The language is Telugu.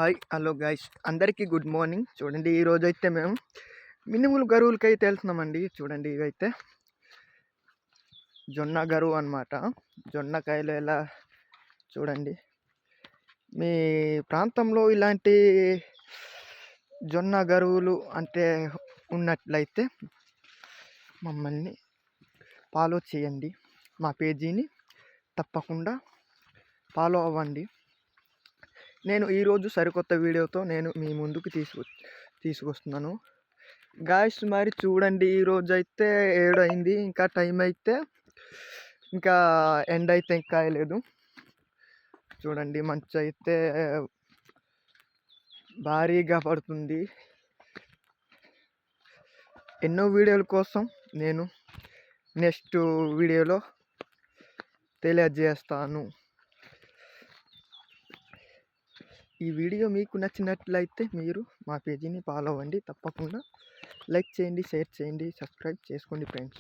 హాయ్ హలో గైస్ అందరికీ గుడ్ మార్నింగ్. చూడండి ఈరోజైతే మేము మినుములు గరువులకైతే వెళ్తున్నామండి. చూడండి ఇవైతే జొన్న గరువు అనమాట. జొన్నకాయలు ఎలా చూడండి. మీ ప్రాంతంలో ఇలాంటి జొన్న గరువులు అంటే ఉన్నట్లయితే మమ్మల్ని ఫాలో చేయండి. మా పేజీని తప్పకుండా ఫాలో అవ్వండి. నేను ఈరోజు సరికొత్త వీడియోతో నేను మీ ముందుకు తీసుకొస్తున్నాను గాయ్స్. మరి చూడండి ఈరోజు అయితే 7 అయింది, ఇంకా టైం అయితే ఇంకా ఎండ్ అయితే ఇంకా కాయలేదు. చూడండి మంచు అయితే భారీగా పడుతుంది. ఎన్నో వీడియోల కోసం నేను నెక్స్ట్ వీడియోలో తెలియజేస్తాను. ఈ వీడియో మీకు నచ్చినట్లయితే మీరు మా పేజీని ఫాలో అవ్వండి. తప్పకుండా లైక్ చేయండి, షేర్ చేయండి, సబ్స్క్రైబ్ చేసుకోండి ఫ్రెండ్స్.